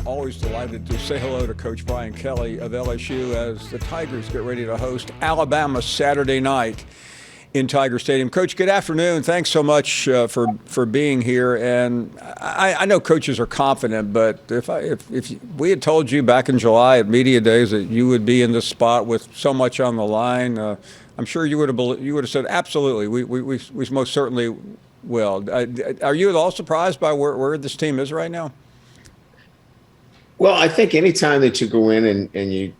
always delighted to say hello to Coach Brian Kelly of LSU as the Tigers get ready to host Alabama Saturday night in Tiger Stadium. Coach, good afternoon. Thanks so much for being here. And I know coaches are confident, but if we had told you back in July at media days that you would be in this spot with so much on the line, I'm sure you would have said absolutely. We most certainly will. Are you at all surprised by where this team is right now? Well, I think anytime that you go in and you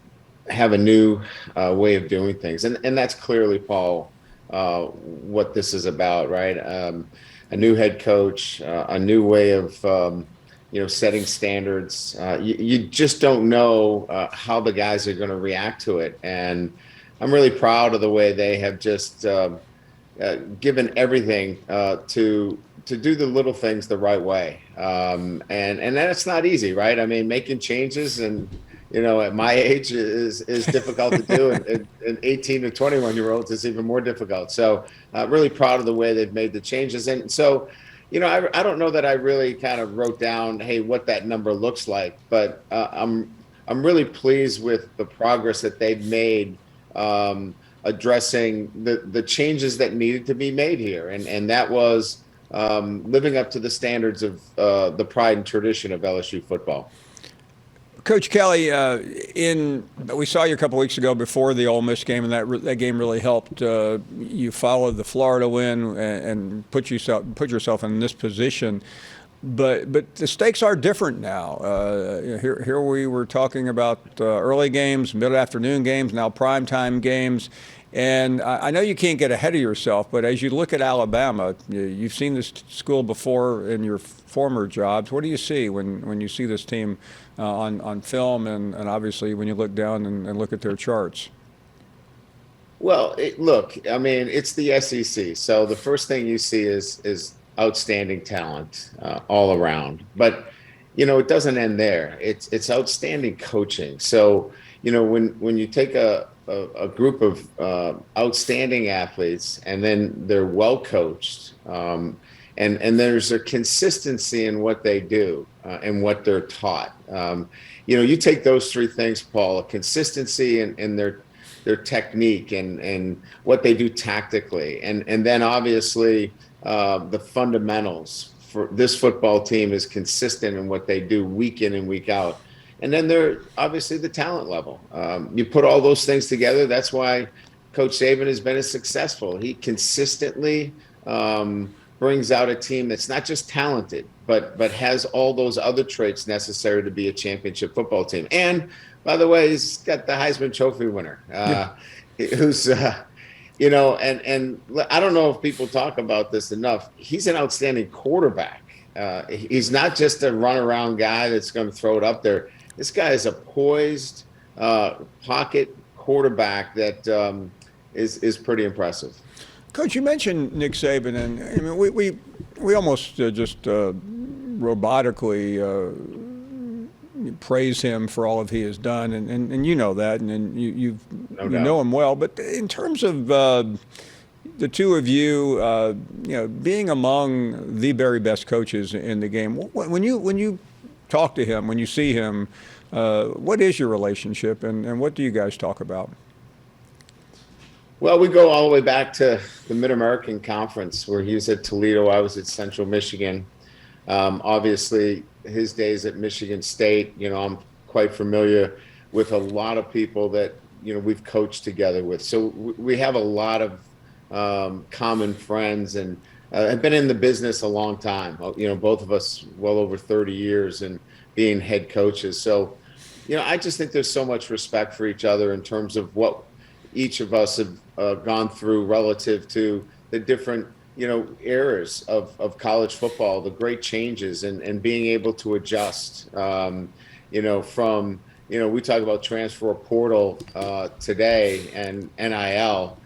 have a new way of doing things, and that's clearly, Paul, what this is about, right? A new head coach, a new way of, setting standards. You just don't know how the guys are going to react to it. And I'm really proud of the way they have just given everything to do the little things the right way. And that's not easy, right? I mean, making changes and, at my age is difficult to do. And 18 to 21-year-olds is even more difficult. So really proud of the way they've made the changes. And so, I don't know that I really kind of wrote down, hey, what that number looks like, but I'm really pleased with the progress that they've made addressing the changes that needed to be made here. And that was living up to the standards of the pride and tradition of LSU football. Coach Kelly, we saw you a couple weeks ago before the Ole Miss game, and that game really helped. You followed the Florida win and put yourself in this position. But the stakes are different now. Here we were talking about early games, mid-afternoon games, now primetime games. And I know you can't get ahead of yourself, but as you look at Alabama, you've seen this school before in your former jobs. What do you see when you see this team on film and obviously when you look down and look at their charts? Well, it's the SEC. So the first thing you see is outstanding talent all around. But, it doesn't end there. It's outstanding coaching. So, when you take a group of outstanding athletes and then they're well coached and there's a consistency in what they do and what they're taught. You take those three things, Paul, consistency in their technique and what they do tactically. And then obviously the fundamentals for this football team is consistent in what they do week in and week out. And then they're obviously the talent level. You put all those things together. That's why Coach Saban has been as successful. He consistently brings out a team that's not just talented, but has all those other traits necessary to be a championship football team. And by the way, he's got the Heisman Trophy winner, who's, and I don't know if people talk about this enough. He's an outstanding quarterback. He's not just a runaround guy that's going to throw it up there. This guy is a poised pocket quarterback that is pretty impressive. Coach, you mentioned Nick Saban, and I mean, we almost just robotically praise him for all of he has done, and you know that, and you know him well. But in terms of the two of you, being among the very best coaches in the game, when you talk to him, when you see him, what is your relationship, and what do you guys talk about? Well, we go all the way back to the Mid-American Conference where he was at Toledo. I was at Central Michigan. Obviously, his days at Michigan State, I'm quite familiar with a lot of people that, we've coached together with. So we have a lot of common friends and have been in the business a long time. Both of us well over 30 years and being head coaches. So, I just think there's so much respect for each other in terms of what each of us have gone through relative to the different, eras of college football, the great changes and being able to adjust, from, we talk about transfer portal today and NIL.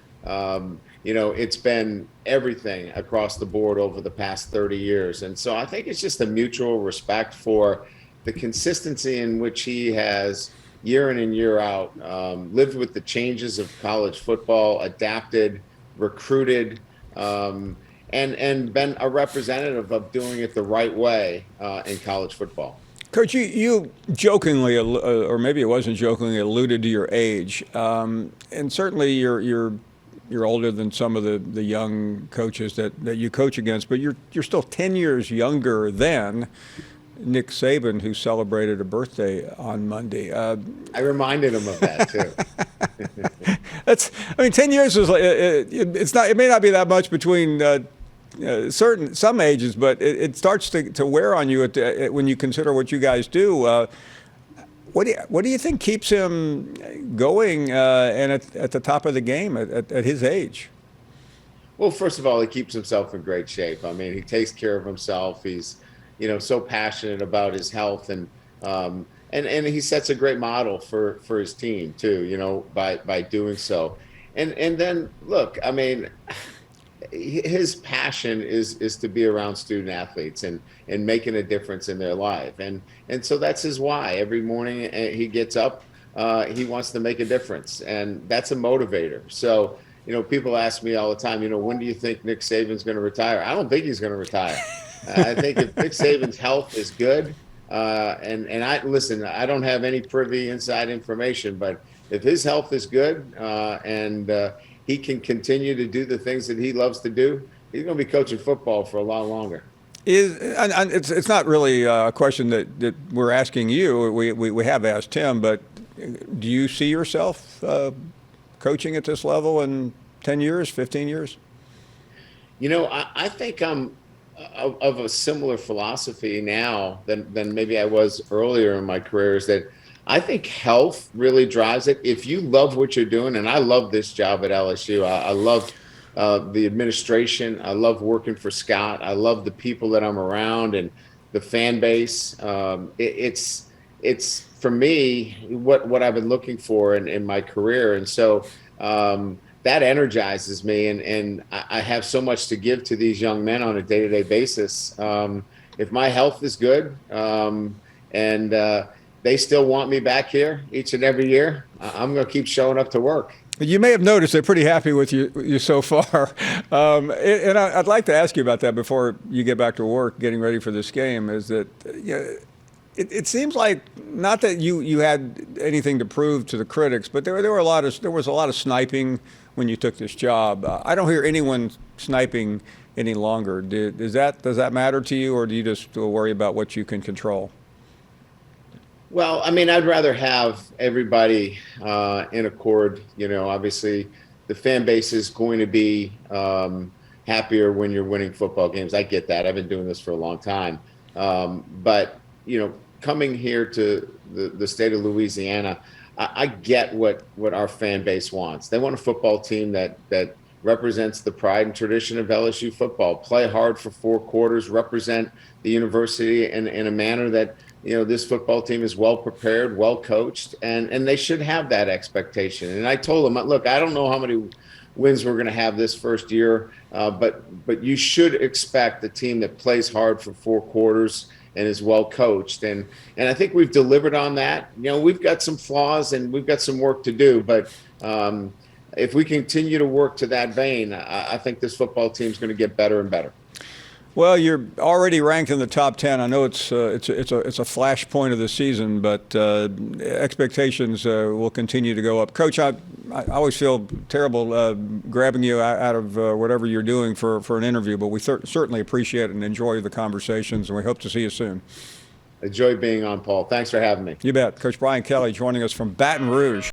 It's been everything across the board over the past 30 years. And so I think it's just a mutual respect for the consistency in which he has year in and year out, lived with the changes of college football, adapted, recruited, and been a representative of doing it the right way in college football. Coach, you jokingly, or maybe it wasn't jokingly, alluded to your age, and certainly you're older than some of the young coaches that you coach against, but you're still 10 years younger than Nick Saban, who celebrated a birthday on Monday. I reminded him of that too. I mean, 10 years is like, it's not. It may not be that much between some ages, but it starts to wear on you when you consider what you guys do. What do you think keeps him going and at the top of the game at his age? Well, first of all, he keeps himself in great shape. I mean, he takes care of himself. He's, so passionate about his health, and he sets a great model for his team too. By doing so, and then look, I mean, his passion is to be around student athletes and making a difference in their life, and so that's his why. Every morning he gets up, he wants to make a difference, and that's a motivator. So. People ask me all the time, when do you think Nick Saban's going to retire? I don't think he's going to retire. I think if Nick Saban's health is good, and I don't have any privy inside information, but if his health is good and he can continue to do the things that he loves to do, he's going to be coaching football for a lot longer. It's not really a question that we're asking you. We have asked him, but do you see yourself coaching at this level in 10 years, 15 years? I think I'm of a similar philosophy now than maybe I was earlier in my career, is that I think health really drives it. If you love what you're doing, and I love this job at LSU, I love the administration. I love working for Scott. I love the people that I'm around and the fan base. It's for me what I've been looking for in my career, and so that energizes me, and I have so much to give to these young men on a day-to-day basis. If my health is good and they still want me back here each and every year, I'm going to keep showing up to work. You may have noticed they're pretty happy with you so far. And I'd like to ask you about that before you get back to work, getting ready for this game, is that it seems like, not that you had anything to prove to the critics, but there was a lot of sniping when you took this job. I don't hear anyone sniping any longer. Does that matter to you, or do you just worry about what you can control? Well, I mean, I'd rather have everybody in accord. Obviously, the fan base is going to be happier when you're winning football games. I get that. I've been doing this for a long time. But coming here to the state of Louisiana, I get what our fan base wants. They want a football team that represents the pride and tradition of LSU football. Play hard for 4 quarters, represent the university in a manner that, this football team is well prepared, well coached, and they should have that expectation. And I told them, look, I don't know how many wins we're going to have this first year, but you should expect a team that plays hard for 4 quarters and is well coached. And I think we've delivered on that. We've got some flaws and we've got some work to do, but if we continue to work to that vein, I think this football team is going to get better and better. Well, you're already ranked in the top 10. I know it's a flashpoint of the season, but expectations will continue to go up. Coach, I always feel terrible grabbing you out of whatever you're doing for an interview, but we certainly appreciate it and enjoy the conversations, and we hope to see you soon. Enjoy being on, Paul. Thanks for having me. You bet. Coach Brian Kelly joining us from Baton Rouge.